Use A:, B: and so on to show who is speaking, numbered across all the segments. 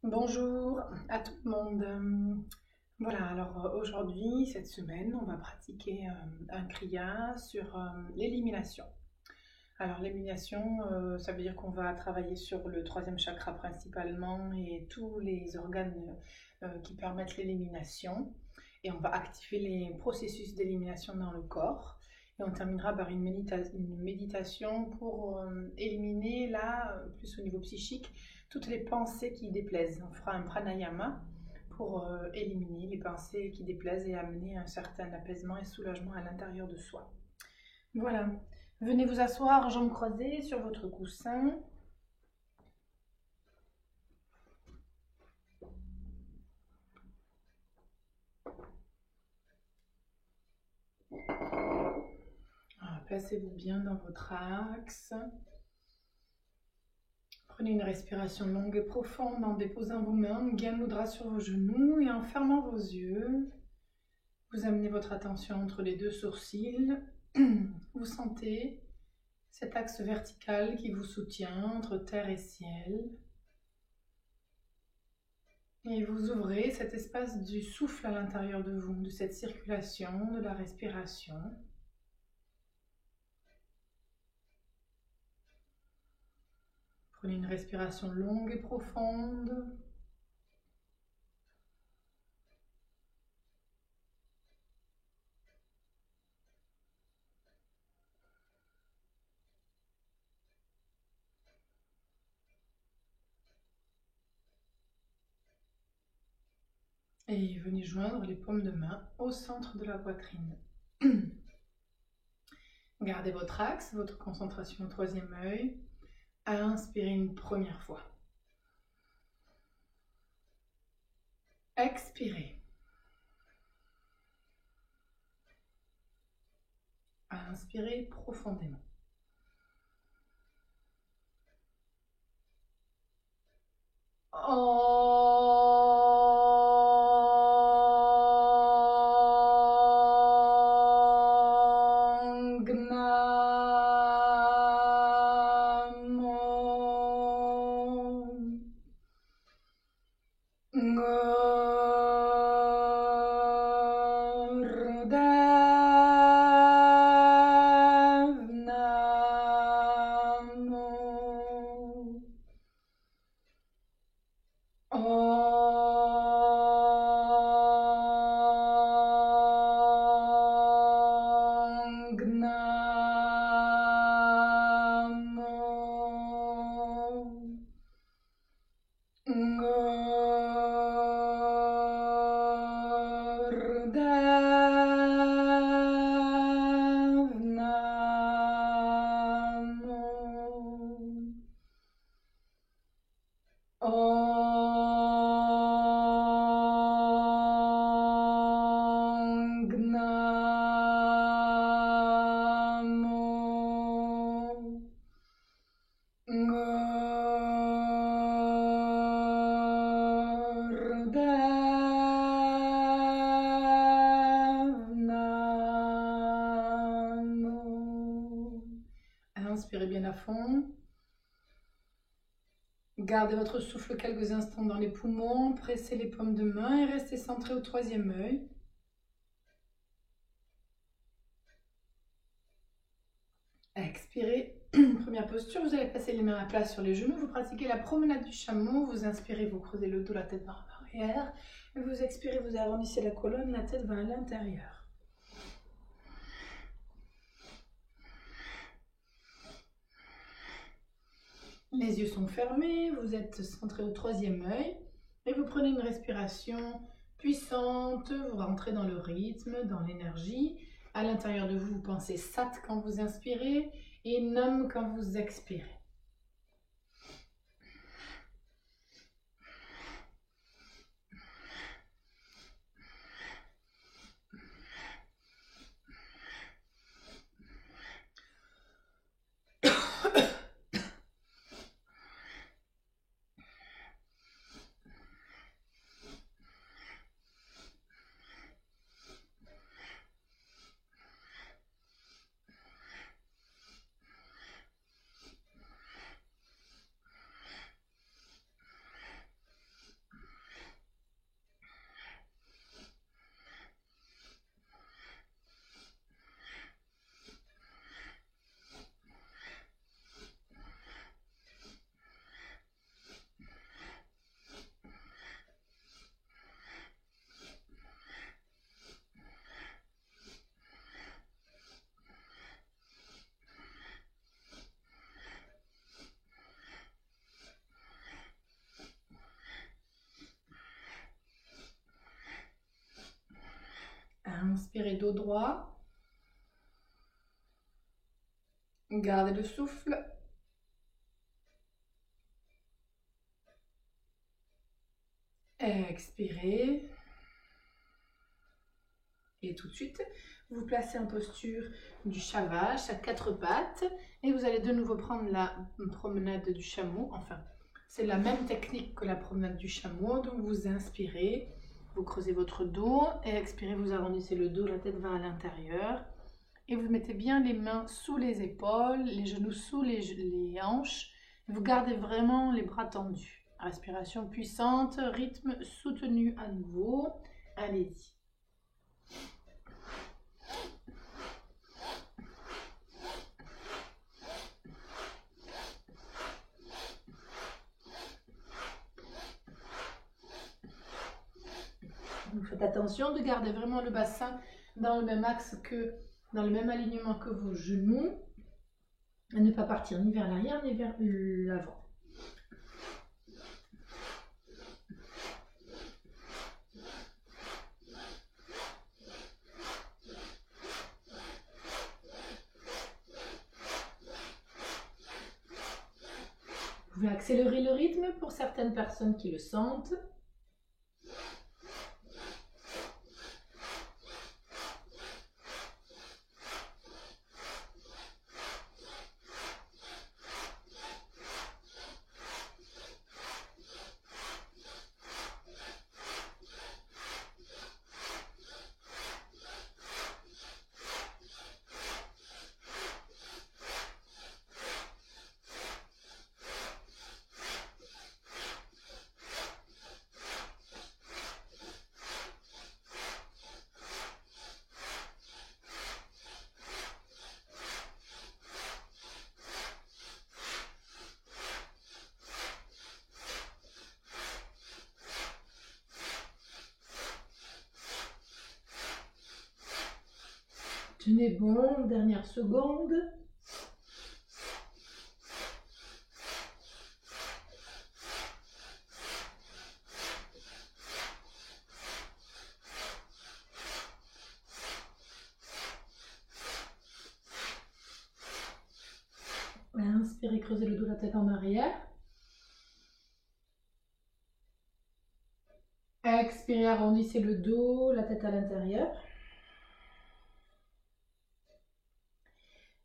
A: Bonjour à tout le monde. Voilà, alors aujourd'hui, cette semaine, on va pratiquer un kriya sur l'élimination. Alors l'élimination, ça veut dire qu'on va travailler sur le troisième chakra principalement et tous les organes qui permettent l'élimination. Et on va activer les processus d'élimination dans le corps. Et on terminera par une méditation pour éliminer, là, plus au niveau psychique, toutes les pensées qui déplaisent. On fera un pranayama pour éliminer les pensées qui déplaisent et amener un certain apaisement et soulagement à l'intérieur de soi. Voilà. Venez vous asseoir, jambes croisées sur votre coussin. Placez-vous bien dans votre axe. Prenez une respiration longue et profonde en déposant vos mains, Gyan Mudra sur vos genoux et en fermant vos yeux. Vous amenez votre attention entre les deux sourcils. Vous sentez cet axe vertical qui vous soutient entre terre et ciel. Et vous ouvrez cet espace du souffle à l'intérieur de vous, de cette circulation, de la respiration. Prenez une respiration longue et profonde. Et venez joindre les paumes de main au centre de la poitrine. Gardez votre axe, votre concentration au troisième œil. Inspirez une première fois. Expirez. Inspirez profondément. Inspirez bien à fond. Gardez votre souffle quelques instants dans les poumons, pressez les paumes de main et restez centré au troisième œil. Expirez. Première posture, vous allez passer les mains à plat sur les genoux, vous pratiquez la promenade du chameau, vous inspirez, vous creusez le dos, la tête vers l'arrière, et vous expirez, vous arrondissez la colonne, la tête vers l'intérieur. Les yeux sont fermés, vous êtes centré au troisième œil, et vous prenez une respiration puissante, vous rentrez dans le rythme, dans l'énergie. À l'intérieur de vous, vous pensez Sat quand vous inspirez et Nam quand vous expirez. Expirez dos droit. Gardez le souffle. Expirez. Et tout de suite, vous vous placez en posture du Shavasana à quatre pattes. Et vous allez de nouveau prendre la promenade du chameau. Enfin, c'est la même technique que la promenade du chameau. Donc vous inspirez, vous creusez votre dos. Et expirez, vous arrondissez le dos, la tête va à l'intérieur. Et vous mettez bien les mains sous les épaules, les genoux sous les hanches. Vous gardez vraiment les bras tendus. Respiration puissante, rythme soutenu à nouveau. Allez-y. Donc faites attention de garder vraiment le bassin dans le même axe que, dans le même alignement que vos genoux. Et ne pas partir ni vers l'arrière ni vers l'avant. Vous pouvez accélérer le rythme pour certaines personnes qui le sentent. Tenez bon, dernière seconde. Inspirez, creusez le dos, la tête en arrière. Expirez, arrondissez le dos, la tête à l'intérieur.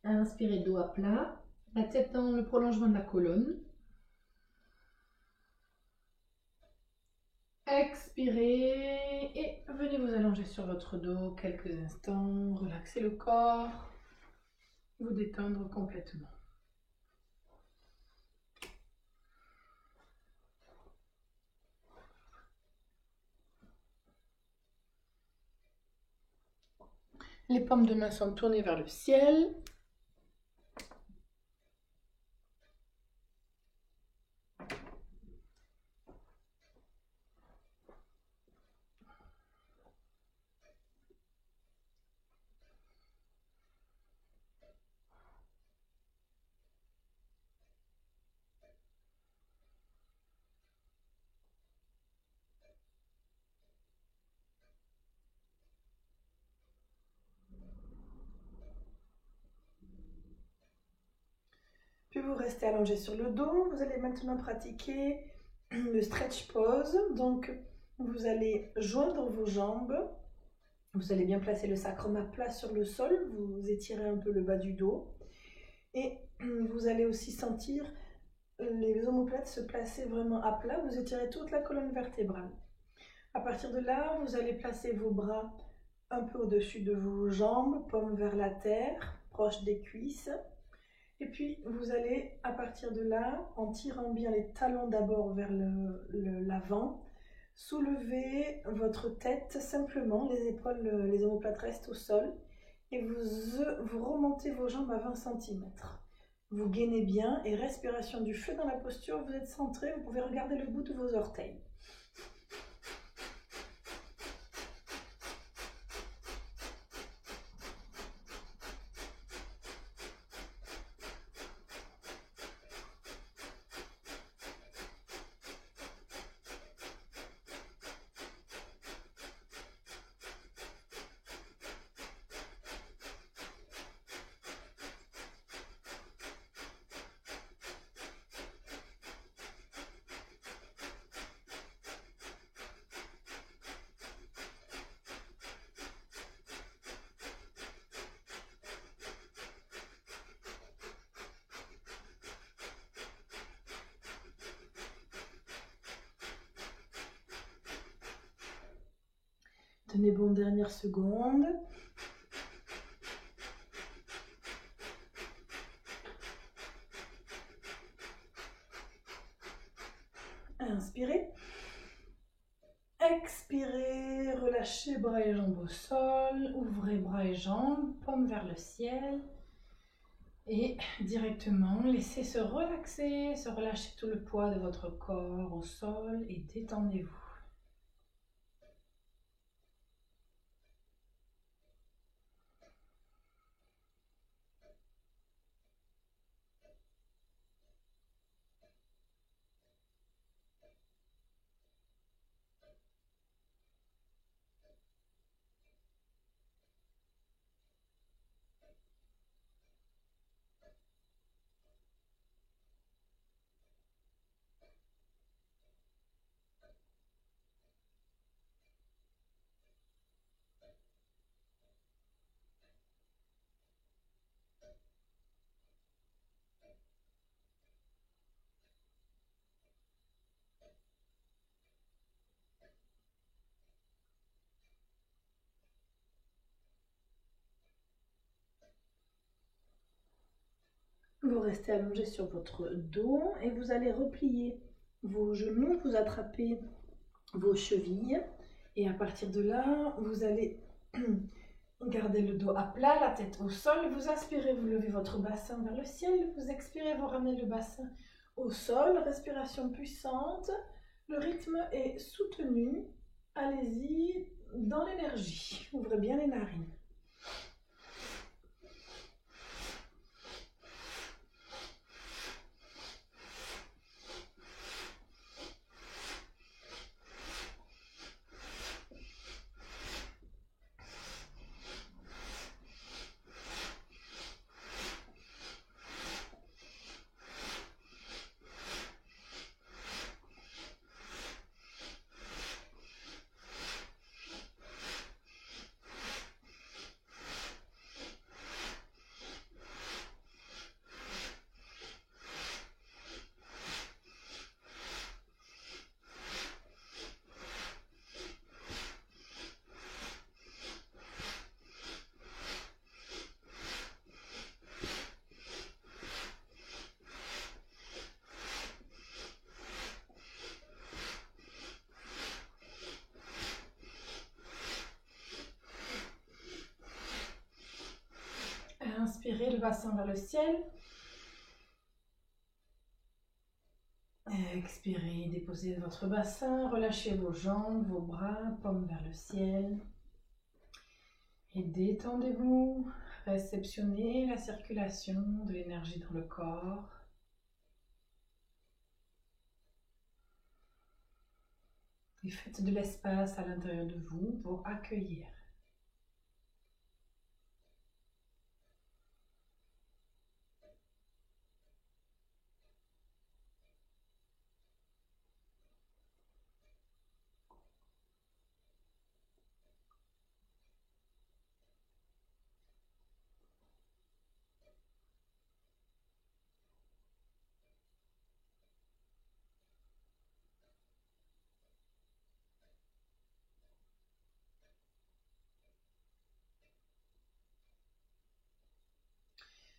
A: Inspirez, dos à plat, la tête dans le prolongement de la colonne. Expirez et venez vous allonger sur votre dos quelques instants. Relaxez le corps, vous détendre complètement. Les paumes de main sont tournées vers le ciel. Puis vous restez allongé sur le dos. Vous allez maintenant pratiquer le stretch pose. Donc, vous allez joindre vos jambes. Vous allez bien placer le sacrum à plat sur le sol. Vous étirez un peu le bas du dos. Et vous allez aussi sentir les omoplates se placer vraiment à plat. Vous étirez toute la colonne vertébrale. À partir de là, vous allez placer vos bras un peu au-dessus de vos jambes, paumes vers la terre, proche des cuisses. Et puis, vous allez, à partir de là, en tirant bien les talons d'abord vers l'avant, soulever votre tête simplement, les épaules, les omoplates restent au sol, et vous remontez vos jambes à 20 cm. Vous gainez bien, et respiration du feu dans la posture, vous êtes centré, vous pouvez regarder le bout de vos orteils. tenez bon, dernière seconde. Inspirez. Expirez, relâchez bras et jambes au sol, ouvrez bras et jambes, paume vers le ciel. Et directement, laissez se relâcher tout le poids de votre corps au sol et détendez-vous. Vous restez allongé sur votre dos et vous allez replier vos genoux, vous attrapez vos chevilles et à partir de là, vous allez garder le dos à plat, la tête au sol. Vous inspirez, vous levez votre bassin vers le ciel. Vous expirez, vous ramenez le bassin au sol. Respiration puissante. Le rythme est soutenu. Allez-y dans l'énergie. Ouvrez bien les narines. Inspirez le bassin vers le ciel. Expirez, déposez votre bassin, relâchez vos jambes, vos bras, paume vers le ciel. Et détendez-vous, réceptionnez la circulation de l'énergie dans le corps. Et faites de l'espace à l'intérieur de vous pour accueillir.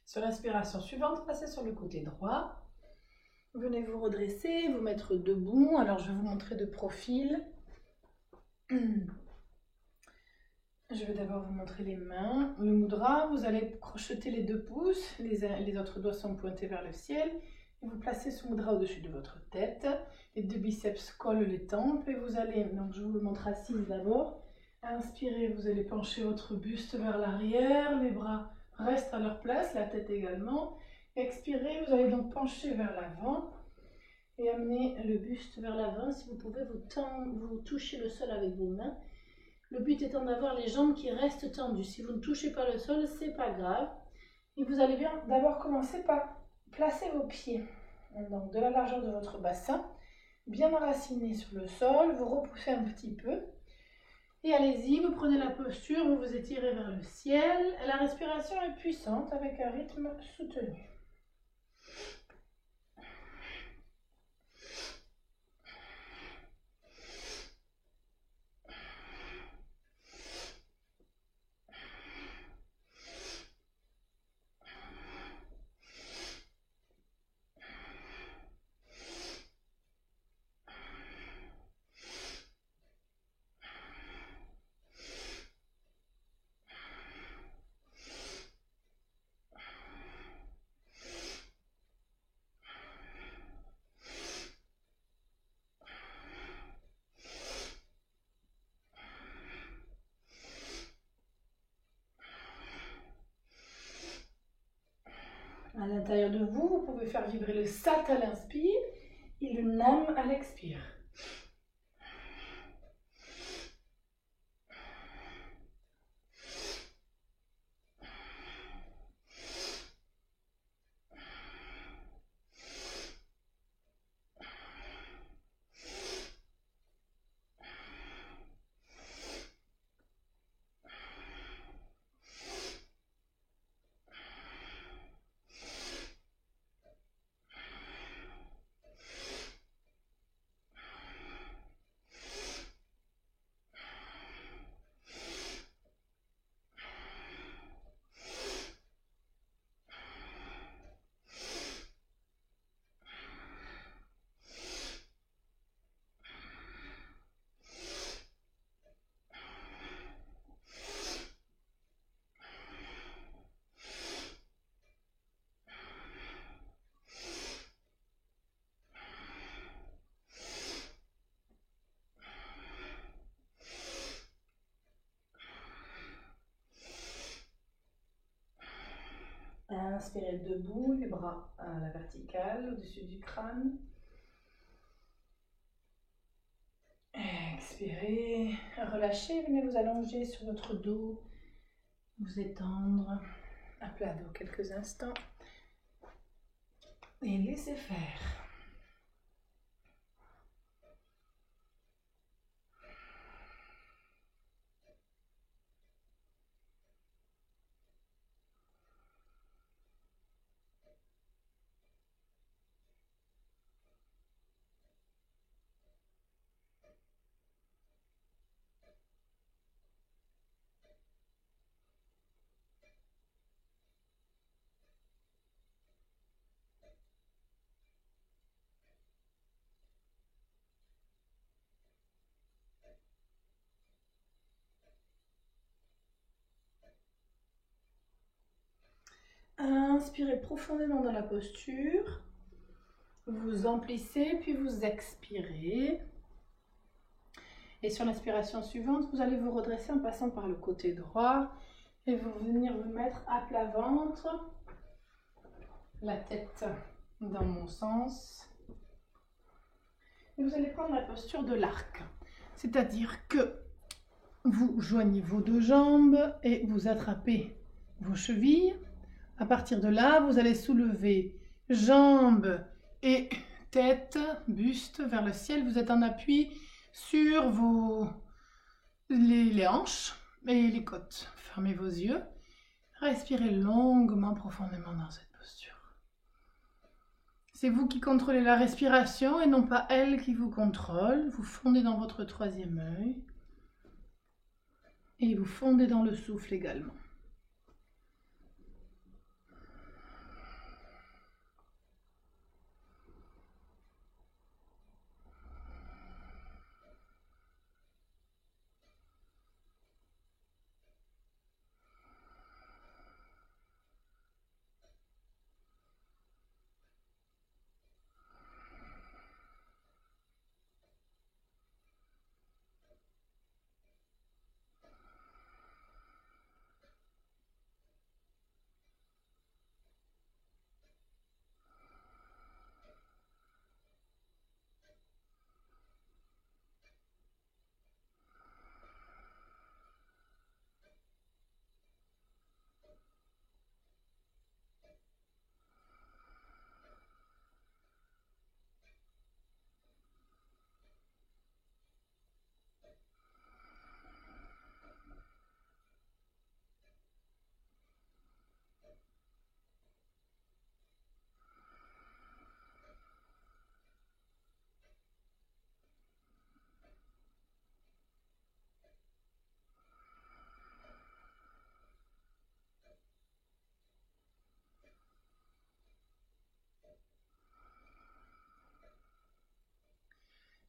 A: Sur l'inspiration suivante, passez sur le côté droit. Venez vous redresser, vous mettre debout. Alors, je vais vous montrer de profil. Je vais d'abord vous montrer les mains. Le mudra, vous allez crocheter les 2 pouces. Les autres doigts sont pointés vers le ciel. Et vous placez ce mudra au-dessus de votre tête. Les 2 biceps collent les tempes. Et vous allez, donc je vous le montre assise d'abord. Inspirez, vous allez pencher votre buste vers l'arrière. Les bras restent à leur place, la tête également. Expirez, vous allez donc pencher vers l'avant et amener le buste vers l'avant. Si vous pouvez, vous touchez le sol avec vos mains. Le but étant d'avoir les jambes qui restent tendues. Si vous ne touchez pas le sol, c'est pas grave. Et vous allez bien d'abord commencer par placer vos pieds donc de la largeur de votre bassin, bien enracinés sur le sol. Vous repoussez un petit peu. Et allez-y, vous prenez la posture, vous vous étirez vers le ciel. La respiration est puissante avec un rythme soutenu. l'intérieur de vous. Vous pouvez faire vibrer le sat à l'inspire et le nam à l'expire. Inspirez debout, les bras à la verticale, au-dessus du crâne. Expirez, relâchez, venez vous allonger sur votre dos, vous étendre à plat dos quelques instants et laissez faire. Inspirez profondément dans la posture, vous emplissez puis vous expirez. Et sur l'inspiration suivante, vous allez vous redresser en passant par le côté droit et vous venir vous mettre à plat ventre, la tête dans mon sens. Et vous allez prendre la posture de l'arc, c'est-à-dire que vous joignez vos deux jambes et vous attrapez vos chevilles. À partir de là, vous allez soulever jambes et tête, buste vers le ciel. Vous êtes en appui sur les hanches et les côtes. Fermez vos yeux. Respirez longuement, profondément dans cette posture. C'est vous qui contrôlez la respiration et non pas elle qui vous contrôle. Vous fondez dans votre troisième œil. Et vous fondez dans le souffle également.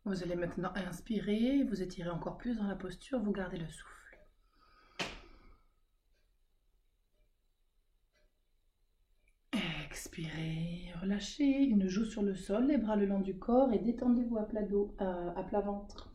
A: Vous allez maintenant inspirer, vous étirez encore plus dans la posture, vous gardez le souffle. Expirez, relâchez, une joue sur le sol, les bras le long du corps et détendez-vous à plat dos, à plat ventre.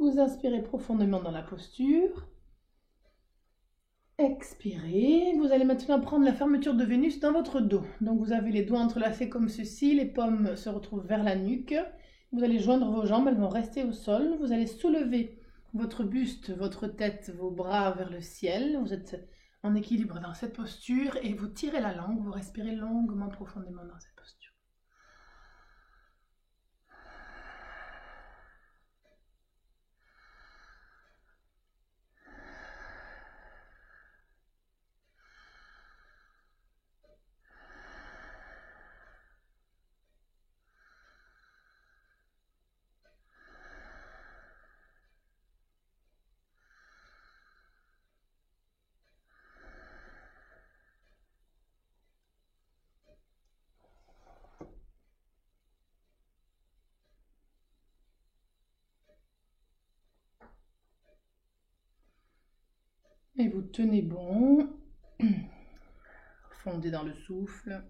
A: Vous inspirez profondément dans la posture. Expirez. Vous allez maintenant prendre la fermeture de Vénus dans votre dos. Donc vous avez les doigts entrelacés comme ceci, les paumes se retrouvent vers la nuque. Vous allez joindre vos jambes, elles vont rester au sol. Vous allez soulever votre buste, votre tête, vos bras vers le ciel. Vous êtes en équilibre dans cette posture et vous tirez la langue, vous respirez longuement, profondément dans cette posture. Et vous tenez bon, fondez dans le souffle.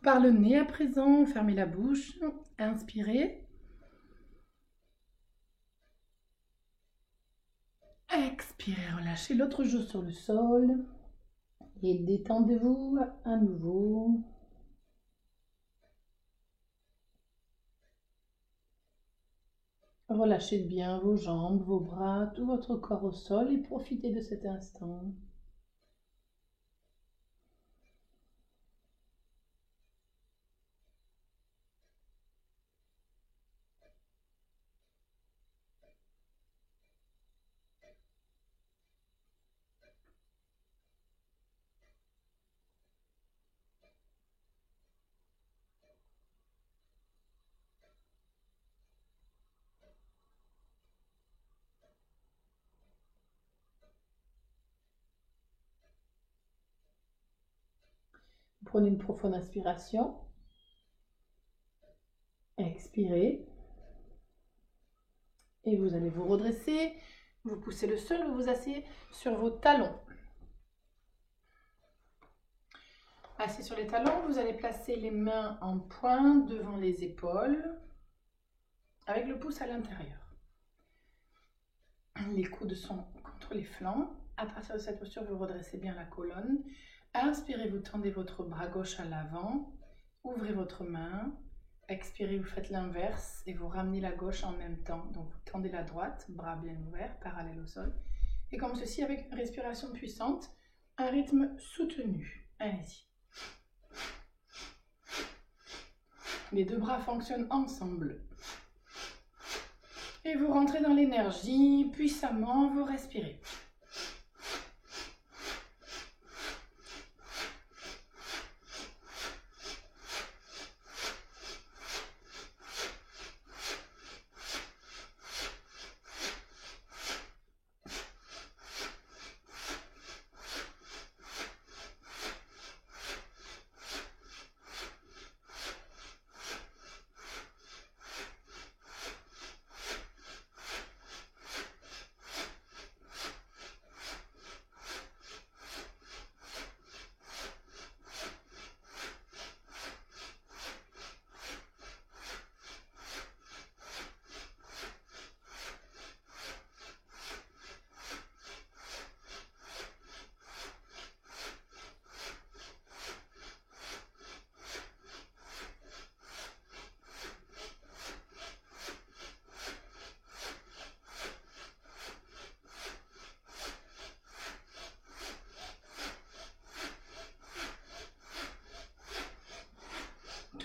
A: Par le nez à présent, fermez la bouche, inspirez. Expirez, relâchez l'autre joue sur le sol et détendez-vous à nouveau. Relâchez bien vos jambes, vos bras, tout votre corps au sol et profitez de cet instant. Prenez une profonde inspiration. Expirez. Et vous allez vous redresser. Vous poussez le sol, vous vous asseyez sur vos talons. Assis sur les talons, vous allez placer les mains en pointe devant les épaules, avec le pouce à l'intérieur. Les coudes sont contre les flancs. À partir de cette posture, vous redressez bien la colonne. Inspirez, vous tendez votre bras gauche à l'avant. Ouvrez votre main. Expirez, vous faites l'inverse et vous ramenez la gauche en même temps. Donc vous tendez la droite, bras bien ouverts, parallèle au sol. Et comme ceci, avec une respiration puissante, un rythme soutenu. Allez-y. Les deux bras fonctionnent ensemble. Et vous rentrez dans l'énergie, puissamment, vous respirez.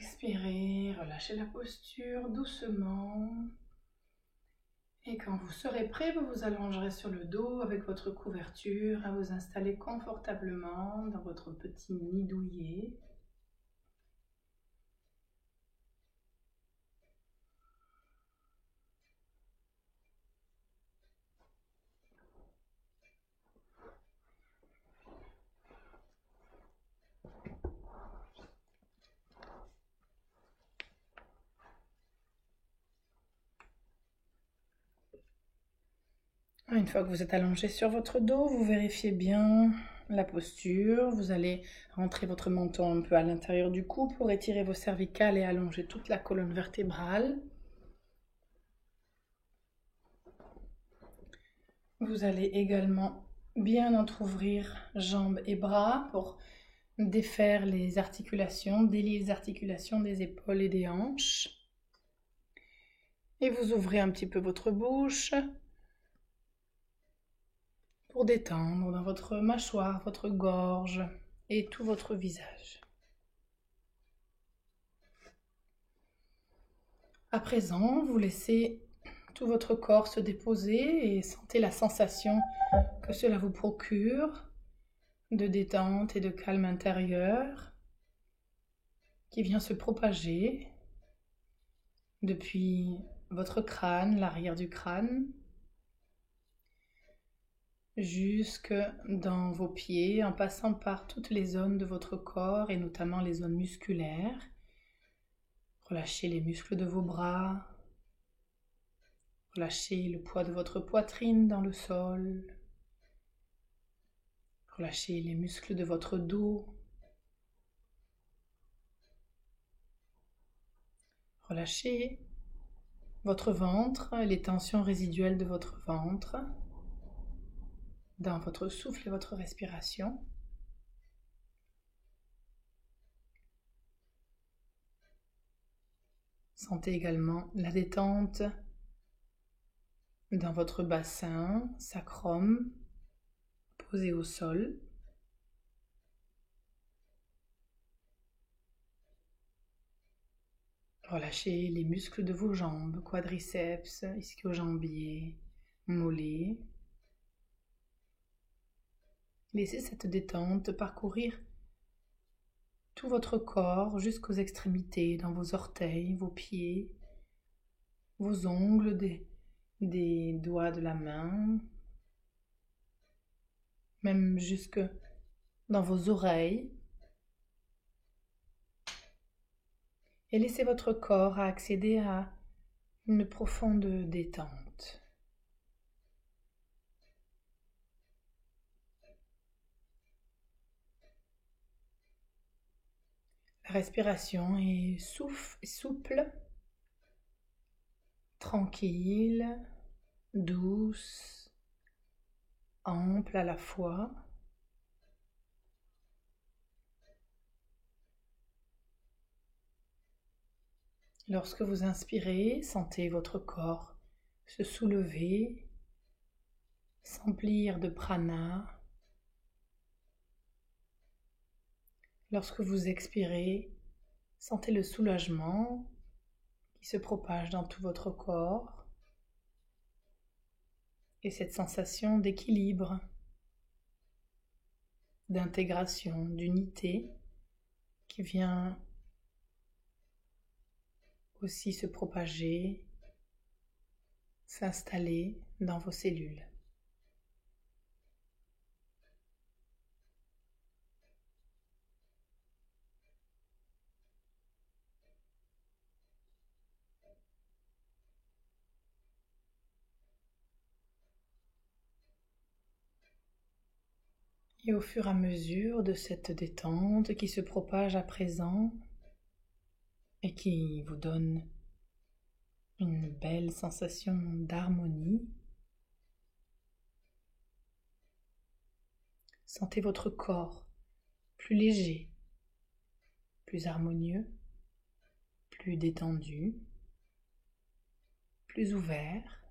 A: Expirez, relâchez la posture doucement. Et quand vous serez prêt, vous vous allongerez sur le dos avec votre couverture à vous installer confortablement dans votre petit nid douillet. Une fois que vous êtes allongé sur votre dos, vous vérifiez bien la posture. Vous allez rentrer votre menton un peu à l'intérieur du cou pour étirer vos cervicales et allonger toute la colonne vertébrale. Vous allez également bien entrouvrir jambes et bras pour défaire les articulations, délier les articulations des épaules et des hanches. Et vous ouvrez un petit peu votre bouche pour détendre dans votre mâchoire, votre gorge et tout votre visage. À présent, vous laissez tout votre corps se déposer et sentez la sensation que cela vous procure de détente et de calme intérieur qui vient se propager depuis votre crâne, l'arrière du crâne, jusque dans vos pieds, en passant par toutes les zones de votre corps et notamment les zones musculaires. Relâchez les muscles de vos bras, relâchez le poids de votre poitrine dans le sol, relâchez les muscles de votre dos, relâchez votre ventre, les tensions résiduelles de votre ventre, dans votre souffle et votre respiration. Sentez également la détente dans votre bassin sacrum posé au sol. Relâchez les muscles de vos jambes, quadriceps, ischio-jambiers, mollets. Laissez cette détente parcourir tout votre corps jusqu'aux extrémités, dans vos orteils, vos pieds, vos ongles des doigts de la main, même jusque dans vos oreilles. Et laissez votre corps accéder à une profonde détente. La respiration est souple, tranquille, douce, ample à la fois. Lorsque vous inspirez, sentez votre corps se soulever, s'emplir de prana. Lorsque vous expirez, sentez le soulagement qui se propage dans tout votre corps et cette sensation d'équilibre, d'intégration, d'unité qui vient aussi se propager, s'installer dans vos cellules. Et au fur et à mesure de cette détente qui se propage à présent et qui vous donne une belle sensation d'harmonie, sentez votre corps plus léger, plus harmonieux, plus détendu, plus ouvert.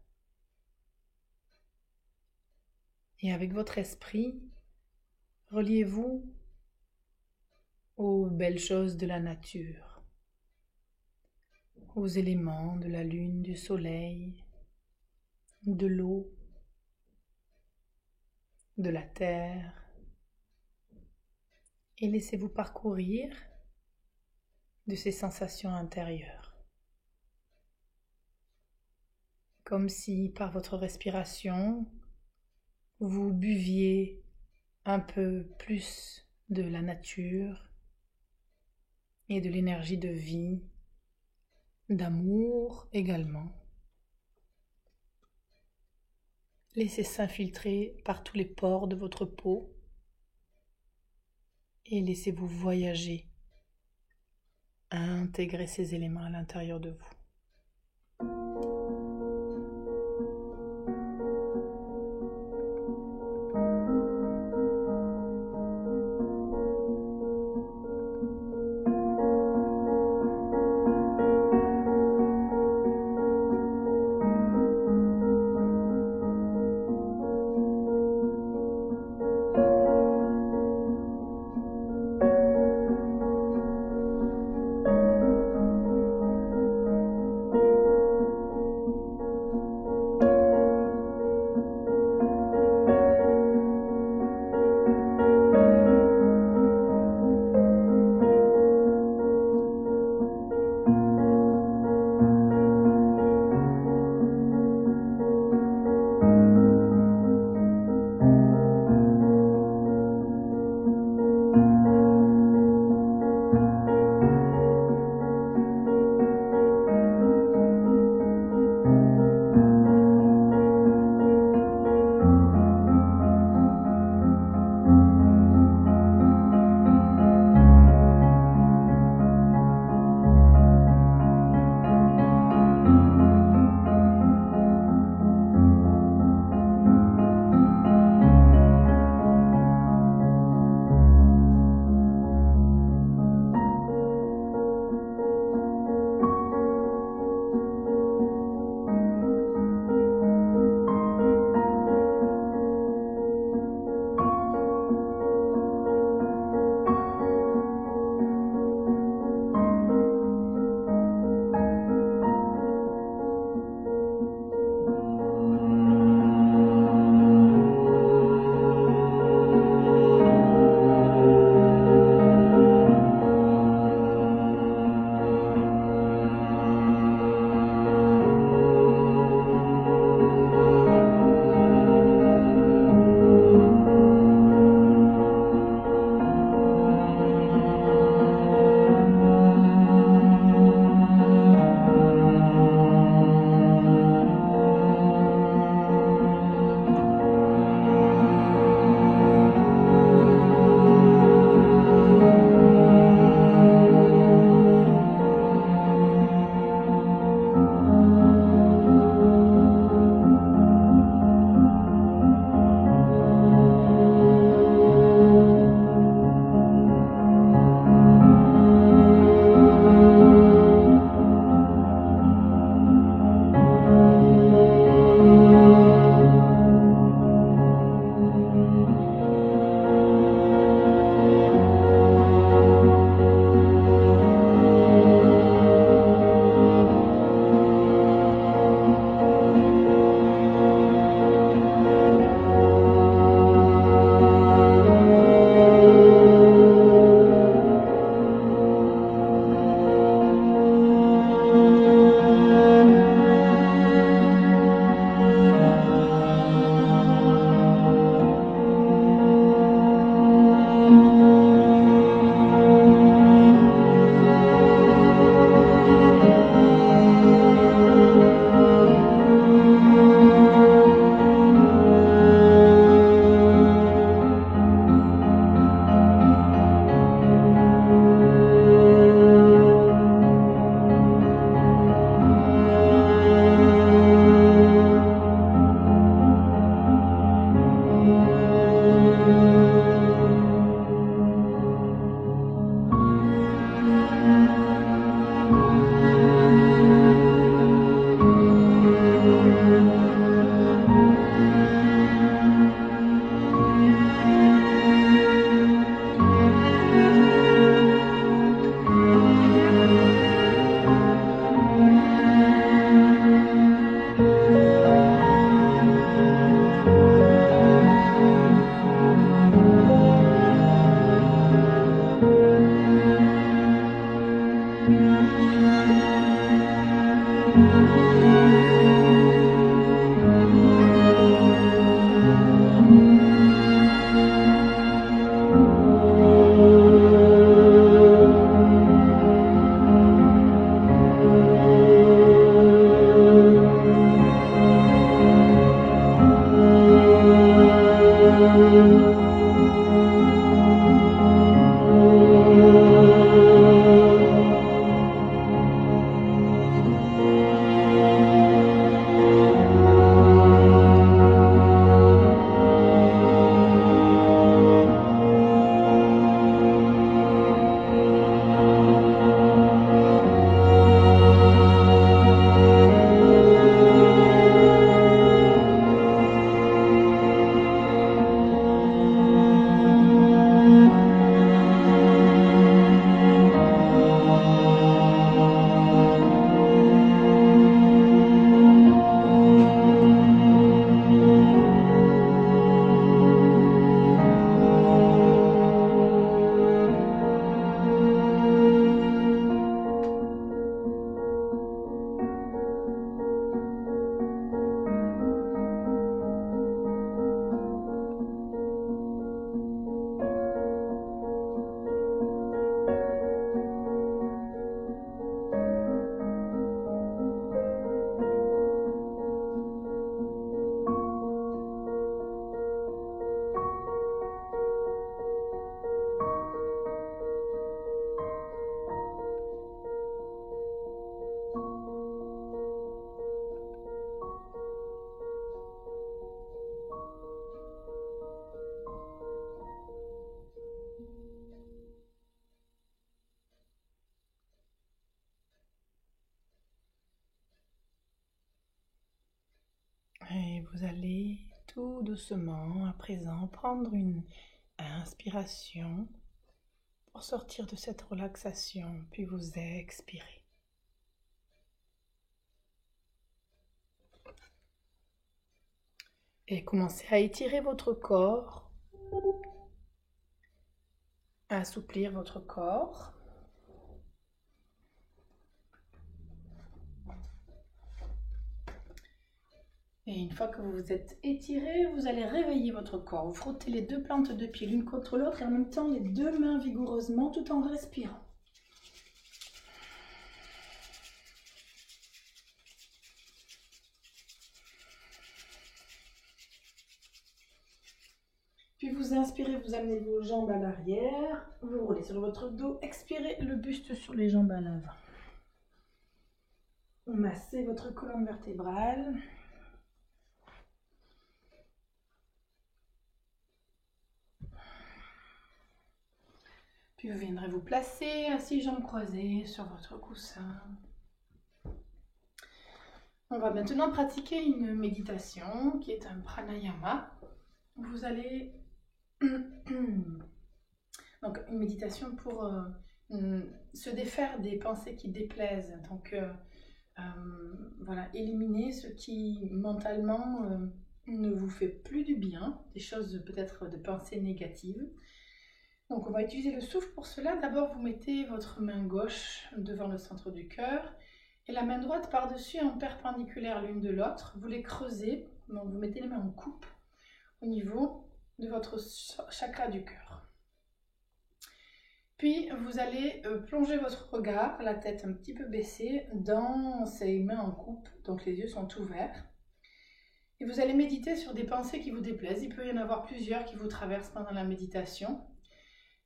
A: Et avec votre esprit, reliez-vous aux belles choses de la nature, aux éléments de la lune, du soleil, de l'eau, de la terre, et laissez-vous parcourir de ces sensations intérieures. Comme si par votre respiration, vous buviez un peu plus de la nature et de l'énergie de vie, d'amour également. Laissez s'infiltrer par tous les pores de votre peau et laissez-vous voyager à intégrer ces éléments à l'intérieur de vous. Et vous allez tout doucement à présent prendre une inspiration pour sortir de cette relaxation, puis vous expirez. Et commencez à étirer votre corps, à assouplir votre corps. Et une fois que vous vous êtes étiré, vous allez réveiller votre corps. Vous frottez les deux plantes de pied l'une contre l'autre et en même temps les deux mains vigoureusement tout en respirant. Puis vous inspirez, vous amenez vos jambes à l'arrière, vous roulez sur votre dos, expirez le buste sur les jambes à l'avant. Massez votre colonne vertébrale. Puis vous viendrez vous placer assis jambes croisées sur votre coussin. On va maintenant pratiquer une méditation qui est un pranayama. Vous allez... Donc une méditation pour se défaire des pensées qui déplaisent. Donc voilà, éliminer ce qui mentalement ne vous fait plus du bien, des choses peut-être de pensées négatives. Donc on va utiliser le souffle pour cela. D'abord vous mettez votre main gauche devant le centre du cœur et la main droite par-dessus en perpendiculaire l'une de l'autre. Vous les creusez, donc vous mettez les mains en coupe au niveau de votre chakra du cœur. Puis vous allez plonger votre regard, la tête un petit peu baissée, dans ces mains en coupe, donc les yeux sont ouverts. Et vous allez méditer sur des pensées qui vous déplaisent. Il peut y en avoir plusieurs qui vous traversent pendant la méditation.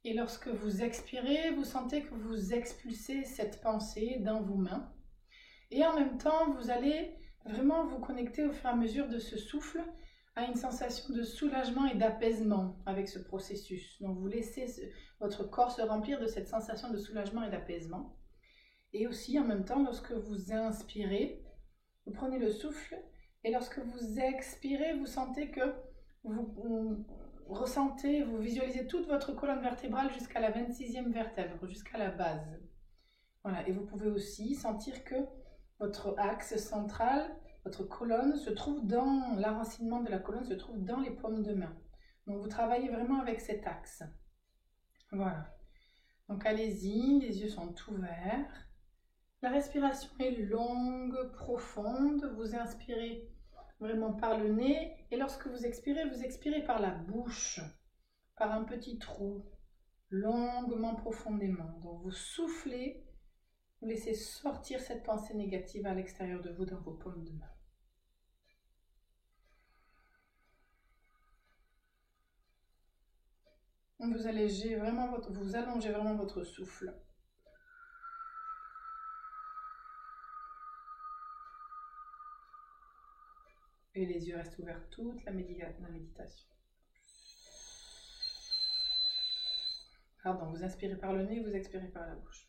A: Et lorsque vous expirez, vous sentez que vous expulsez cette pensée dans vos mains. Et en même temps, vous allez vraiment vous connecter au fur et à mesure de ce souffle à une sensation de soulagement et d'apaisement avec ce processus. Donc vous laissez votre corps se remplir de cette sensation de soulagement et d'apaisement. Et aussi en même temps, lorsque vous inspirez, vous prenez le souffle et lorsque vous expirez, vous sentez que vous ressentez, vous visualisez toute votre colonne vertébrale jusqu'à la 26e vertèbre, jusqu'à la base. Voilà, et vous pouvez aussi sentir que votre axe central, votre colonne se trouve dans, l'enracinement de la colonne se trouve dans les paumes de main. Donc vous travaillez vraiment avec cet axe. Voilà. Donc allez-y, les yeux sont ouverts. La respiration est longue, profonde. Vous inspirez vraiment par le nez. Et lorsque vous expirez par la bouche, par un petit trou, longuement, profondément. Donc vous soufflez, vous laissez sortir cette pensée négative à l'extérieur de vous dans vos paumes de main. Vous allongez vraiment votre souffle. Et les yeux restent ouverts toute la méditation. Pardon, vous inspirez par le nez, vous expirez par la bouche.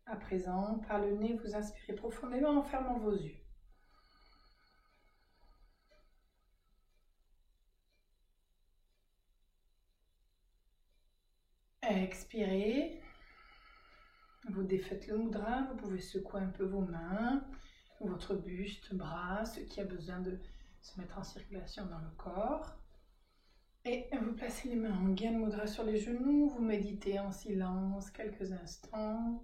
A: À présent, par le nez, vous inspirez profondément en fermant vos yeux. Expirez. Vous défaites le mudra, vous pouvez secouer un peu vos mains, votre buste, bras, ce qui a besoin de se mettre en circulation dans le corps. Et vous placez les mains en Gyan Mudra sur les genoux, vous méditez en silence quelques instants.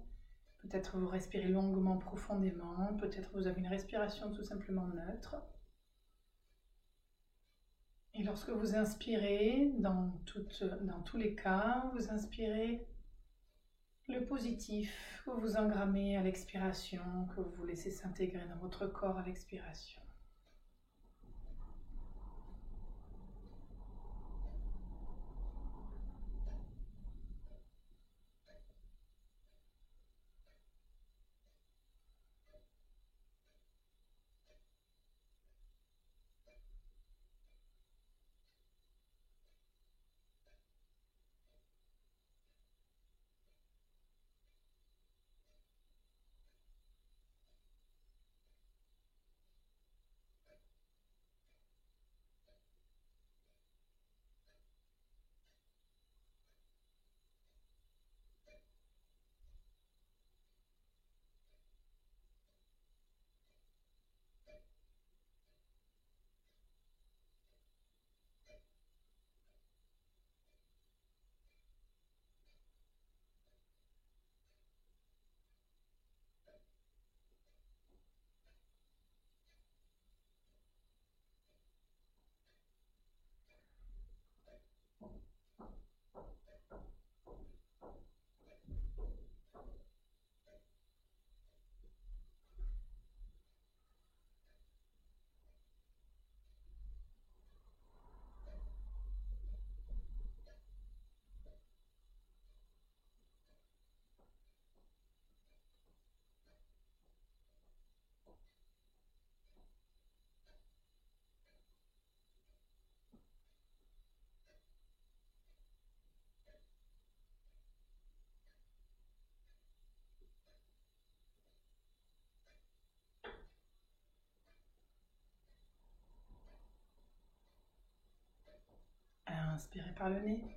A: Peut-être vous respirez longuement, profondément, peut-être vous avez une respiration tout simplement neutre. Et lorsque vous inspirez, dans tous les cas, vous inspirez le positif que vous engrammez à l'expiration, que vous laissez s'intégrer dans votre corps à l'expiration. Inspirez par le nez.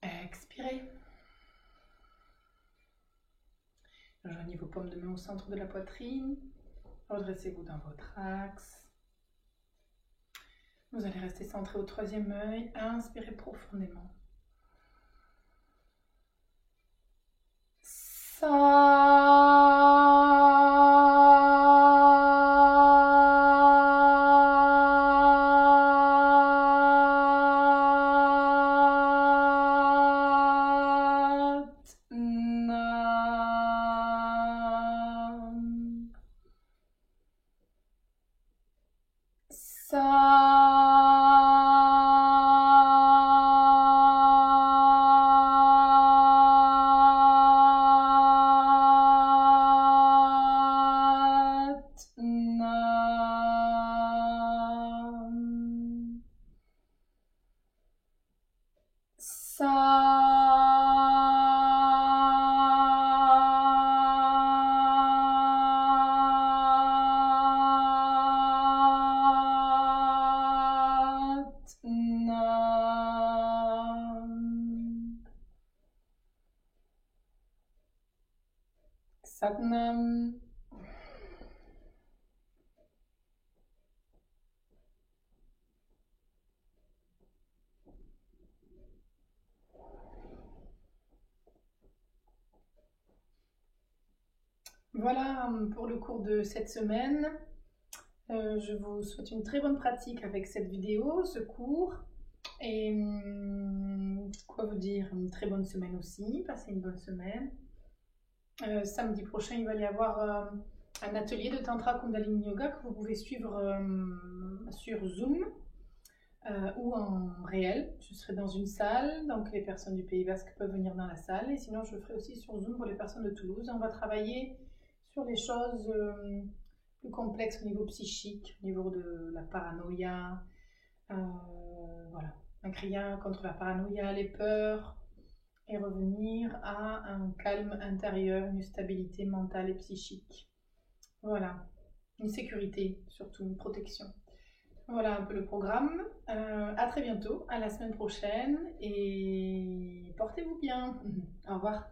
A: Expirez. Rejoignez vos paumes de main au centre de la poitrine. Redressez-vous dans votre axe. Vous allez rester centré au troisième œil. Inspirez profondément. Satnam. Voilà pour le cours de cette semaine. Je vous souhaite une très bonne pratique avec cette vidéo, ce cours. Et quoi vous dire, une très bonne semaine aussi. Passez une bonne semaine. Samedi prochain, il va y avoir un atelier de Tantra Kundalini Yoga que vous pouvez suivre sur Zoom ou en réel. Je serai dans une salle, donc les personnes du Pays Basque peuvent venir dans la salle. Et sinon, je le ferai aussi sur Zoom pour les personnes de Toulouse. On va travailler sur les choses plus complexes au niveau psychique, au niveau de la paranoïa. Voilà, un kriya contre la paranoïa, les peurs. et revenir à un calme intérieur, une stabilité mentale et psychique. Voilà, une sécurité, surtout une protection. Voilà un peu le programme. À très bientôt, à la semaine prochaine et portez-vous bien. Au revoir.